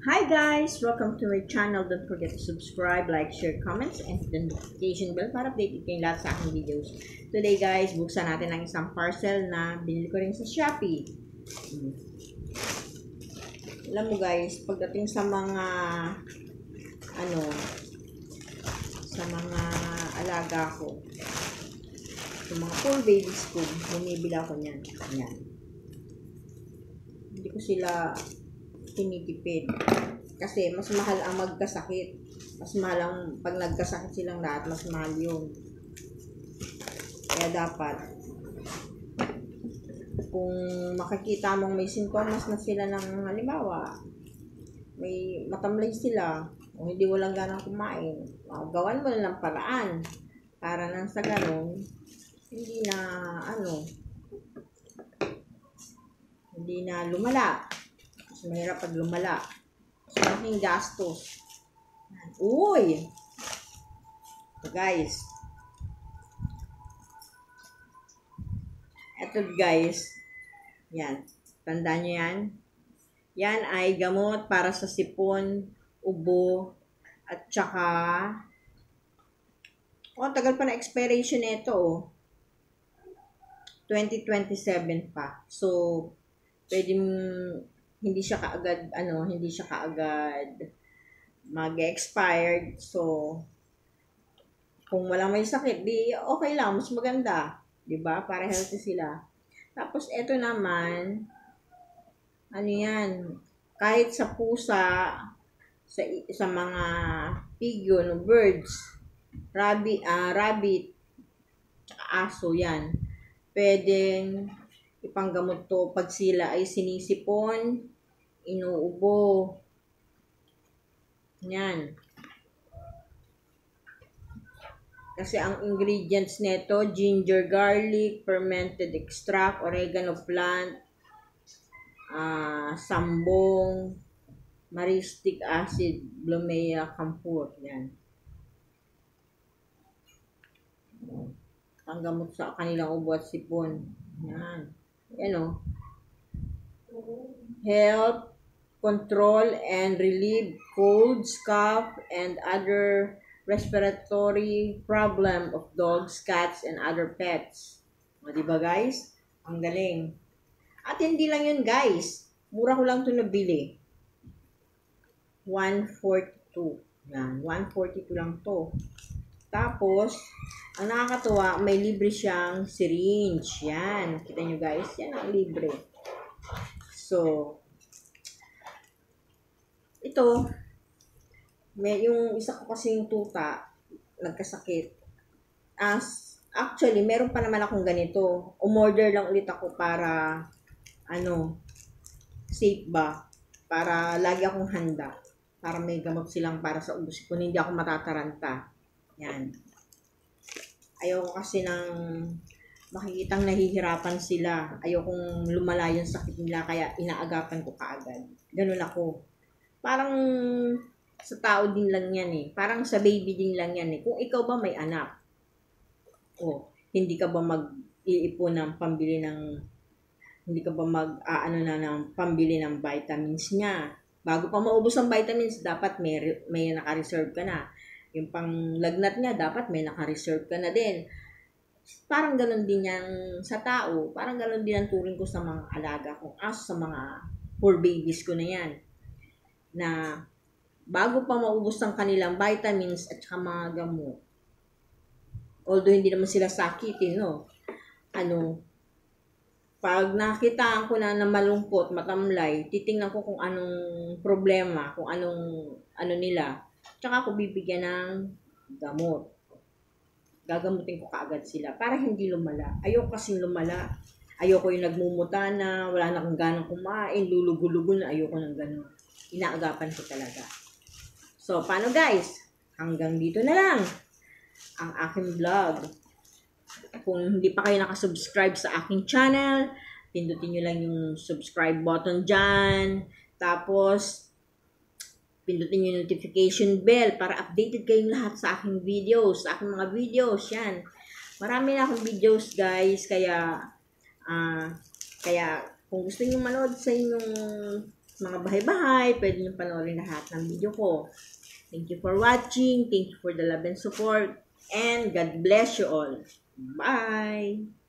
Hi guys! Welcome to my channel. Don't forget to subscribe, like, share, comments, and hit the notification bell para updated kayong lahat sa aking videos. Today guys, buksan natin ang isang parcel na binili ko rin sa Shopee. Alam mo guys, pagdating sa mga sa mga alaga ko, sa mga full babies ko, bumibili ako niyan. Ayan. Hindi ko sila tinitipid. Kasi mas mahal ang magkasakit. Mas mahal ang pag nagkasakit silang lahat, mas mahal yun. Kaya dapat, kung makikita mong may sintomas na sila ng halimbawa, may matamlay sila, o hindi walang ganang kumain, gawan mo na ng paraan para nang sa ganun, hindi na lumala. Mas mahirap pag lumala. Mas malaking gastos. Uy! So guys. Eto guys. Yan. Tandaan nyo yan. Yan ay gamot para sa sipon, ubo, at saka tagal pa na expiration nito 2027 pa. So, pwedeng hindi siya kaagad mag-expired. So, kung wala may sakit, di okay lang, mas maganda, 'di ba? Para healthy sila. Tapos eto naman, yan, kahit sa pusa, sa mga pigeon, birds, rabbit, aso, yan. Pwedeng ipanggamot to pag sila ay sinisipon, inuubo. Yan. Kasi ang ingredients nito, ginger, garlic, fermented extract, oregano plant, sambong, maristic acid, blumea camphor. Yan. Ang gamot sa kanilang ubo at sipon. Yan. Yan help control and relieve colds, cough, and other respiratory problem of dogs, cats, and other pets. Diba guys? Ang galing. At hindi lang yun guys. Mura ko lang ito nabili. 142. Yan. 142 lang to. Tapos, ang nakakatuwa, may libre siyang syringe. Yan. Kita nyo guys? Yan ang libre. So, ito, yung isa ko kasing tuta, nagkasakit. Actually, meron pa naman akong ganito. Umorder lang ulit ako para, safe ba? Para lagi akong handa. Para may gamot silang para sa ubos ko. Hindi ako matataranta. Yan. Ayoko kasi makikitang nahihirapan sila. Ayokong lumala yung sakit nila, kaya inaagapan ko kaagad. Ganun ako. Parang sa tao din lang yan Parang sa baby din lang yan Kung ikaw ba may anak, hindi ka ba mag-iipon ng pambili ng, hindi ka ba ng pambili ng vitamins niya? Bago pa maubos ang vitamins, dapat may naka-reserve ka na. Yung panglagnat niya, dapat may naka-reserve ka na din. Parang ganun din yan sa tao. Parang ganun din ang turing ko sa mga alaga ko. Sa mga poor babies ko na yan. Na bago pa maubos ang kanilang vitamins at saka mga gamot. Although hindi naman sila sakitin, pag nakita ko na malungkot, matamlay, titingnan ko kung anong problema, kung anong nila. Tsaka ako bibigyan ng gamot. Gagamutin ko kaagad sila para hindi lumala. Ayoko kasing lumala. Ayoko yung nagmumuta na, wala na akong ganang kumain, lulugo-lugo na, ayoko ng ganun. Inaagapan ko talaga. So, paano guys? Hanggang dito na lang ang aking vlog. Kung hindi pa kayo nakasubscribe sa aking channel, pindutin nyo lang yung subscribe button dyan. Tapos, pindutin nyo yung notification bell para updated kayong lahat sa aking videos, sa aking mga videos. Yan. Marami na akong videos guys, kaya kung gusto niyo manood sa inyong mga bahay-bahay, pwede nyo panoorin lahat ng video ko. Thank you for watching. Thank you for the love and support. And God bless you all. Bye!